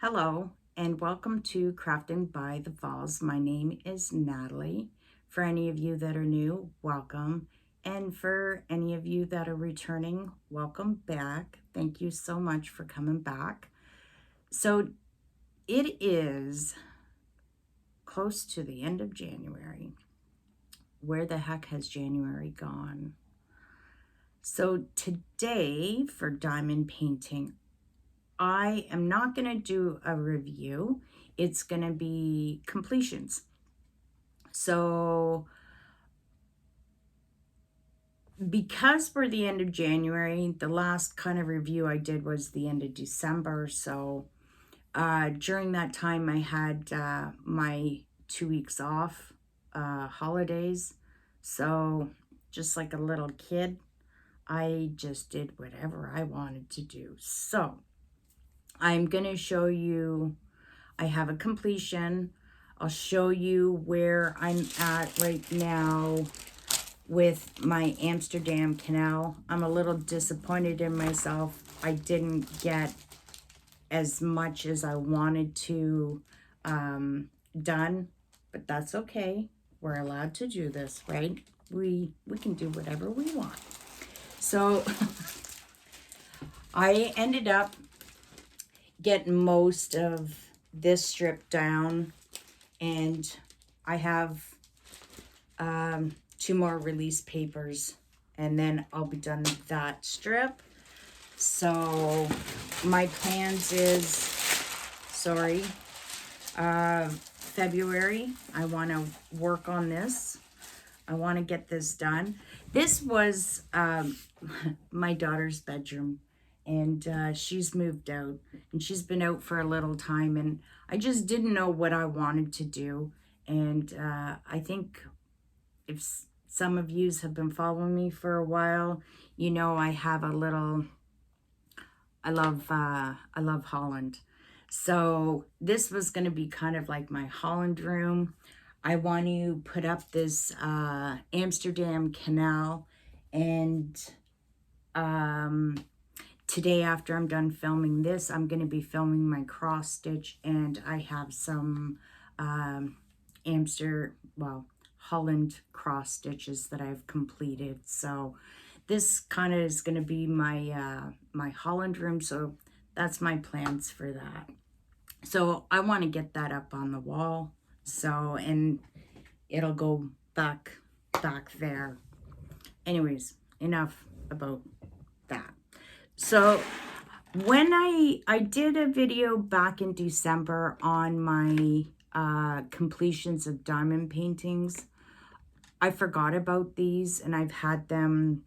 Hello and welcome to Crafting by the Falls. My name is Natalie. For any of you that are new, welcome. And for any of you that are returning, welcome back. Thank you so much for coming back. So it is close to the end of January. Where the heck has January gone? So today for diamond painting, I am not going to do a review. It's going to be completions. So because we're the end of January, the last kind of review I did was the end of December. So during that time, I had my 2 weeks off, holidays. So just like a little kid, I just did whatever I wanted to do. So I'm going to show you, I have a completion. I'll show you where I'm at right now with my Amsterdam canal. I'm a little disappointed in myself. I didn't get as much as I wanted to done, but that's okay. We're allowed to do this, right? We can do whatever we want. So I ended up getting most of this strip down, and I have 2 more release papers, and then I'll be done with that strip. So my plans is, February, I want to work on this. I want to get this done. This was my daughter's bedroom, and she's moved out, and she's been out for a little time, and I just didn't know what I wanted to do. And I think if some of yous have been following me for a while, you know I have a little, I love Holland. So this was going to be kind of like my Holland room. I want to put up this Amsterdam canal, and today, after I'm done filming this, I'm going to be filming my cross stitch, and I have some Holland cross stitches that I've completed. So this kind of is going to be my my Holland room. So that's my plans for that. So I want to get that up on the wall. So, and it'll go back there. Anyways, enough about that. So when I did a video back in December on my completions of diamond paintings, I forgot about these, and I've had them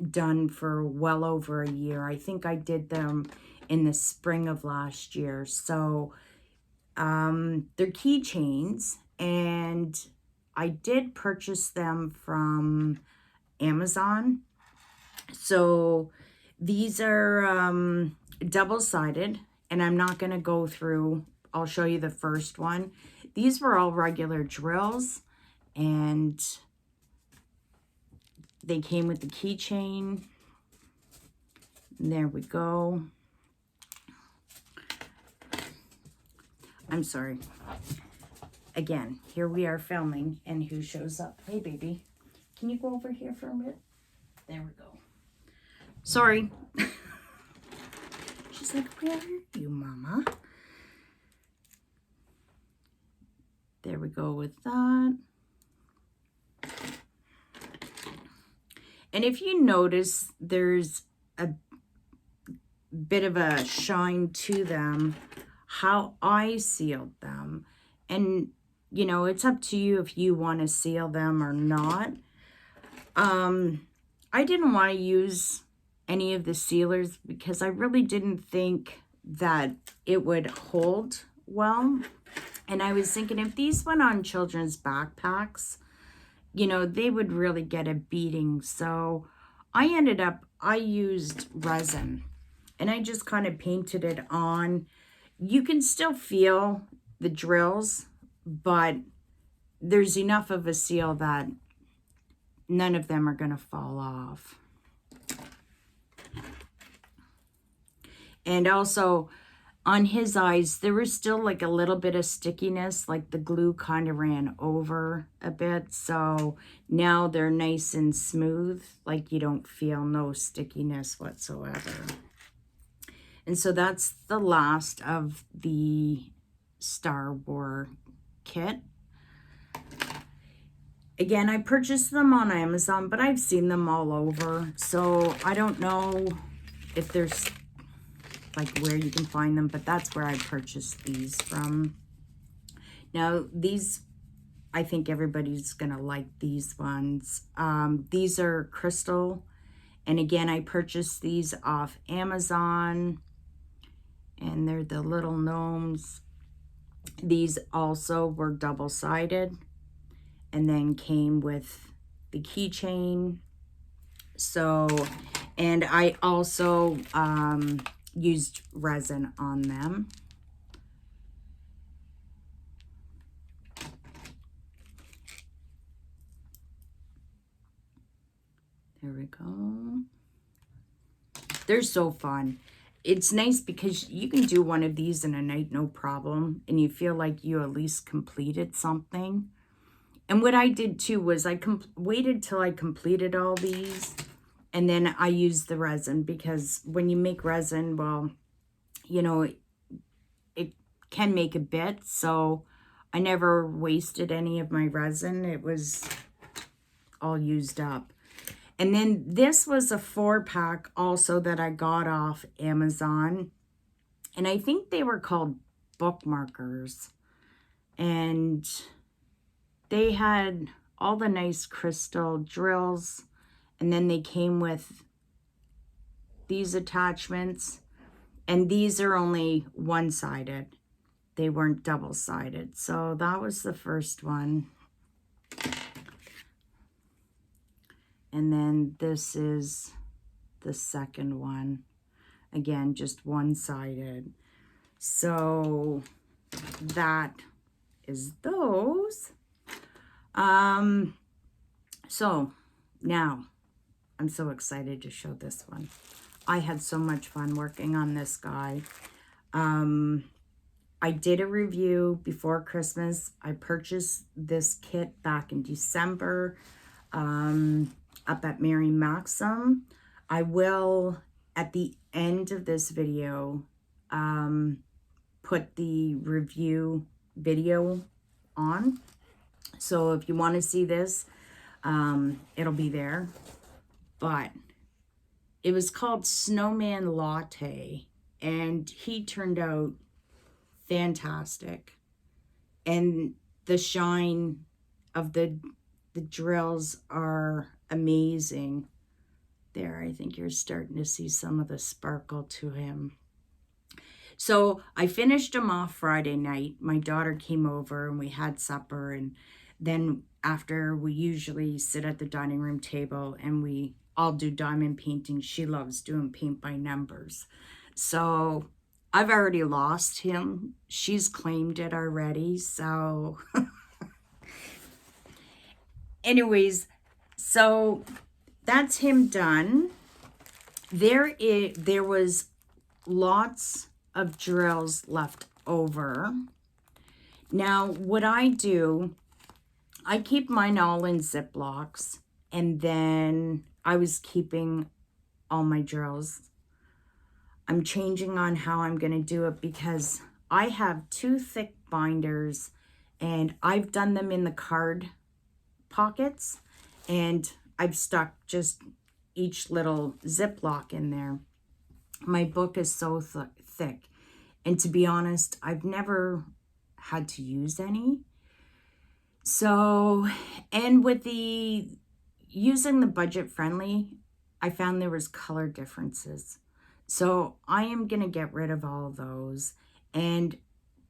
done for well over a year. I think I did them in the spring of last year. So they're keychains, and I did purchase them from Amazon. So these are double-sided, and I'm not going to go through. I'll show you the first one. These were all regular drills, and they came with the keychain. There we go. I'm sorry. Again, here we are filming, and who shows up? Hey, baby. Can you go over here for a minute? There we go. Sorry. She's like, where are you, Mama? There we go with that. And if you notice, there's a bit of a shine to them, how I sealed them. And, you know, it's up to you if you want to seal them or not. I didn't want to use any of the sealers because I really didn't think that it would hold well. And I was thinking if these went on children's backpacks, you know, they would really get a beating. So I used resin, and I just kind of painted it on. You can still feel the drills, but there's enough of a seal that none of them are going to fall off. And also, on his eyes, there was still like a little bit of stickiness, like the glue kind of ran over a bit. So now they're nice and smooth, like you don't feel no stickiness whatsoever. And so that's the last of the Star Wars kit. Again, I purchased them on Amazon, but I've seen them all over. So I don't know if there's like where you can find them, but that's where I purchased these from. Now, these, I think everybody's gonna like these ones. These are crystal, and again, I purchased these off Amazon, and they're the little gnomes. These also were double-sided, and then came with the keychain. So, and I also used resin on them. There we go. They're so fun. It's nice because you can do one of these in a night, no problem, and you feel like you at least completed something. And what I did too was I waited till I completed all these, and then I used the resin, because when you make resin, well, you know, it can make a bit. So I never wasted any of my resin. It was all used up. And then this was a 4-pack also that I got off Amazon. And I think they were called bookmarkers. And they had all the nice crystal drills. And then they came with these attachments. And these are only one-sided. They weren't double-sided. So that was the first one. And then this is the second one. Again, just one-sided. So that is those. So now I'm so excited to show this one. I had so much fun working on this guy. I did a review before Christmas. I purchased this kit back in December. Up at Mary Maxim. I will, at the end of this video, put the review video on. So if you want to see this, it'll be there. But it was called Snowman Latte, and he turned out fantastic. And the shine of the drills are amazing. There, I think you're starting to see some of the sparkle to him. So I finished him off Friday night. My daughter came over and we had supper, and then after, we usually sit at the dining room table and we all do diamond painting. She loves doing paint by numbers. So I've already lost him. She's claimed it already. So anyways, so that's him done. There was lots of drills left over. Now, what I do, I keep mine all in Ziplocs, and then I was keeping all my drills. I'm changing on how I'm going to do it because I have 2 thick binders, and I've done them in the card pockets, and I've stuck just each little Ziploc in there. My book is so thick, and to be honest, I've never had to use any. So, and with using the budget friendly, I found there was color differences. So I am going to get rid of all of those. And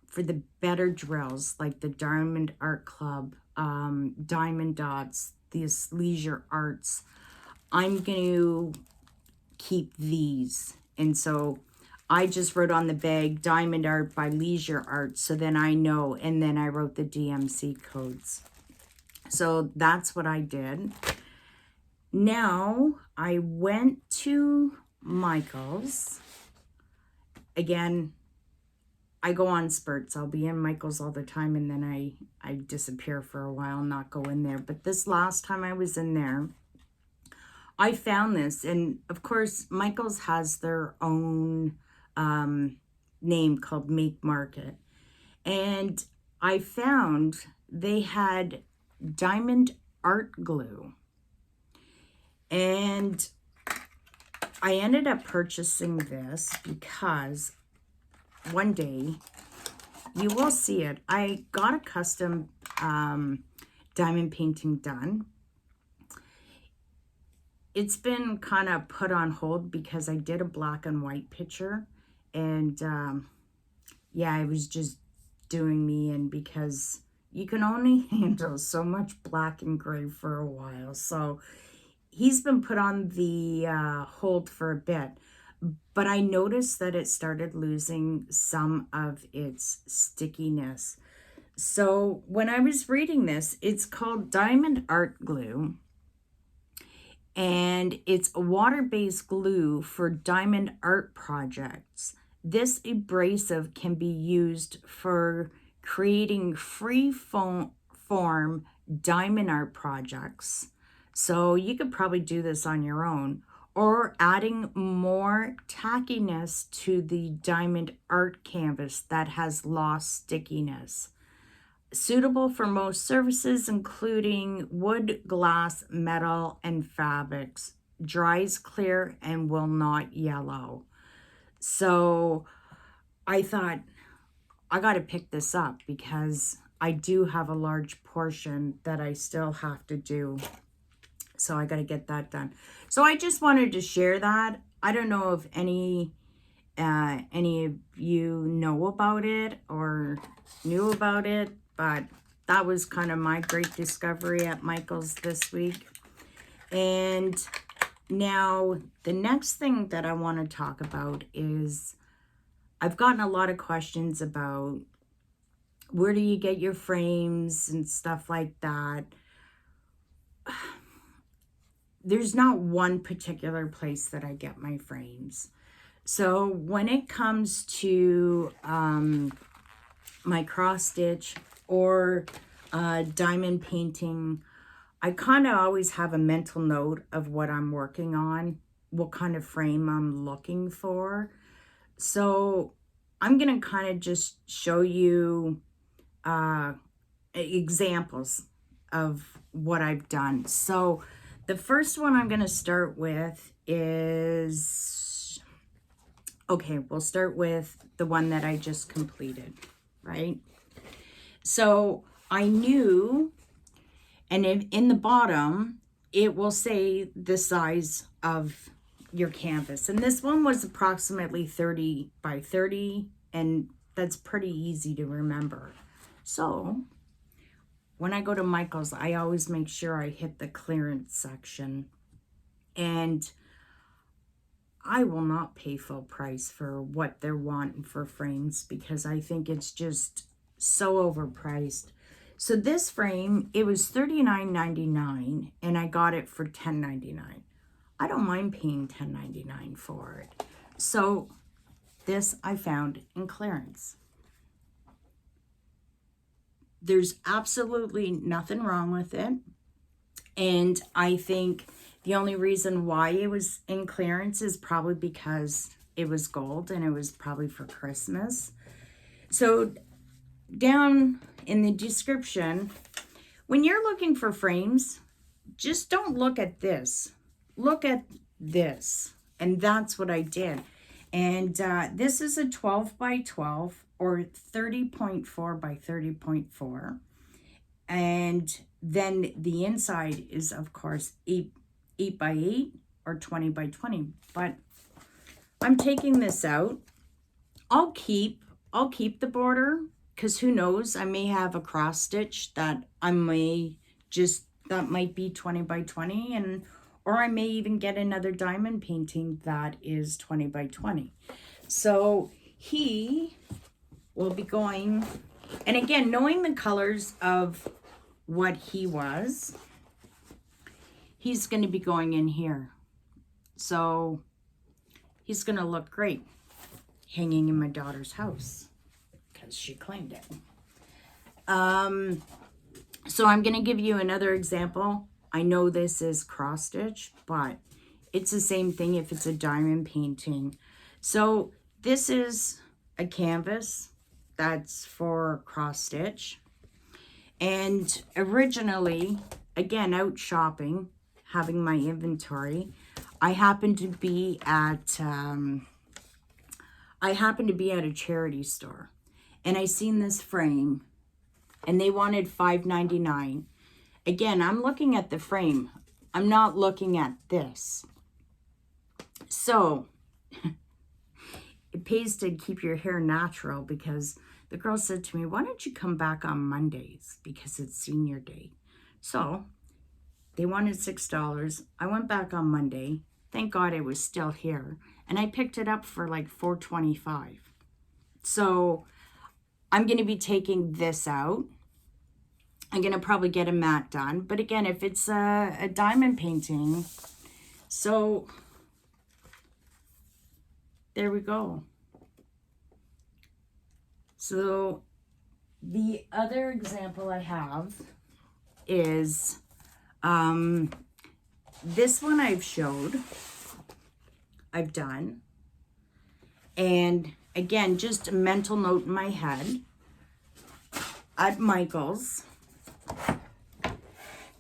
for the better drills, like the Diamond Art Club, Diamond Dots, these Leisure Arts, I'm going to keep these. And so I just wrote on the bag, Diamond Art by Leisure Art, so then I know, and then I wrote the DMC codes. So that's what I did. Now I went to Michael's. Again, I go on spurts. I'll be in Michael's all the time, and then I disappear for a while, not go in there. But this last time I was in there, I found this. And of course, Michael's has their own name called Make Market. And I found they had diamond art glue. And I ended up purchasing this because one day, you will see it. I got a custom diamond painting done. It's been kind of put on hold because I did a black and white picture. And yeah, I was just doing me in because you can only handle so much black and gray for a while. So he's been put on the hold for a bit. But I noticed that it started losing some of its stickiness. So when I was reading this, it's called Diamond Art Glue. And it's a water-based glue for diamond art projects. This abrasive can be used for creating free form diamond art projects. So you could probably do this on your own, or adding more tackiness to the diamond art canvas that has lost stickiness. Suitable for most surfaces, including wood, glass, metal, and fabrics. Dries clear and will not yellow. So I thought, I got to pick this up because I do have a large portion that I still have to do. So I got to get that done. So I just wanted to share that. I don't know if any of you know about it or knew about it, but that was kind of my great discovery at Michael's this week. And now the next thing that I want to talk about is I've gotten a lot of questions about where do you get your frames and stuff like that. There's not one particular place that I get my frames. So when it comes to my cross stitch or diamond painting, I kind of always have a mental note of what I'm working on, what kind of frame I'm looking for. So I'm going to kind of just show you examples of what I've done. So the first one I'm going to start with is, okay, we'll start with the one that I just completed, right? So I knew, and in the bottom, it will say the size of your canvas. And this one was approximately 30 by 30, and that's pretty easy to remember. So when I go to Michael's, I always make sure I hit the clearance section. And I will not pay full price for what they're wanting for frames because I think it's just so overpriced. So this frame, it was $39.99 and I got it for $10.99. I don't mind paying $10.99 for it. So this I found in clearance. There's absolutely nothing wrong with it. And I think the only reason why it was in clearance is probably because it was gold and it was probably for Christmas. So down in the description, when you're looking for frames, just don't look at this. Look at this. And that's what I did. And this is a 12 by 12 or 30.4 by 30.4. And then the inside is, of course, 8 by 8 or 20 by 20. But I'm taking this out. I'll keep the border because who knows, I may have a cross stitch that that might be 20 by 20, or I may even get another diamond painting that is 20 by 20. So he will be going, and again, knowing the colors of what he was, he's going to be going in here. So he's going to look great hanging in my daughter's house. because she claimed it. So I'm going to give you another example. I know this is cross stitch, but it's the same thing if it's a diamond painting. So this is a canvas that's for cross stitch. And originally, again, out shopping, having my inventory, I happened to be at a charity store, and I seen this frame, and they wanted $5.99. Again, I'm looking at the frame. I'm not looking at this. So it pays to keep your hair natural, because the girl said to me, why don't you come back on Mondays because it's senior day? So they wanted $6. I went back on Monday. Thank God it was still here. And I picked it up for like $4.25. So I'm going to be taking this out. I'm going to probably get a mat done. But again, if it's a diamond painting, so there we go. So the other example I have is this one I've done. And again, just a mental note in my head at Michael's.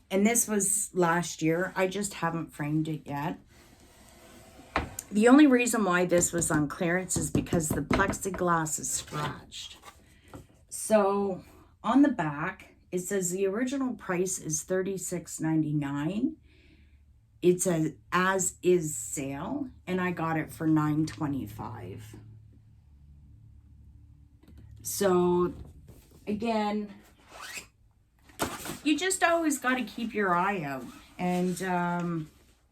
And this was last year. I just haven't framed it yet. The only reason why this was on clearance is because the plexiglass is scratched. So on the back, it says the original price is $36.99. It's a as-is sale, and I got it for $9.25. So again, you just always got to keep your eye out and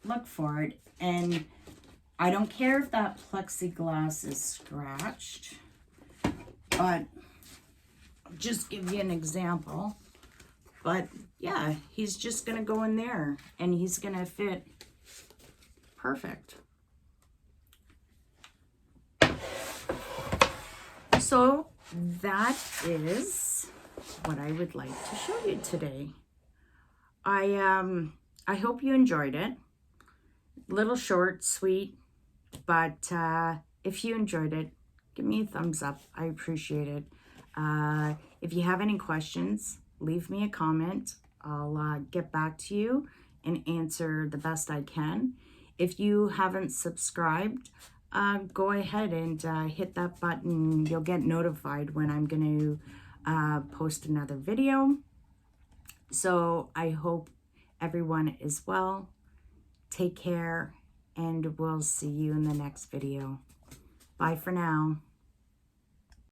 look for it. And I don't care if that plexiglass is scratched, but just give you an example. But yeah, he's just going to go in there and he's going to fit perfect. So that is what I would like to show you today. I hope you enjoyed it. Little short, sweet, but if you enjoyed it, give me a thumbs up. I appreciate it. If you have any questions, leave me a comment. I'll get back to you and answer the best I can. If you haven't subscribed, go ahead and hit that button. You'll get notified when I'm going to post another video. So I hope everyone is well. Take care, and we'll see you in the next video. Bye for now.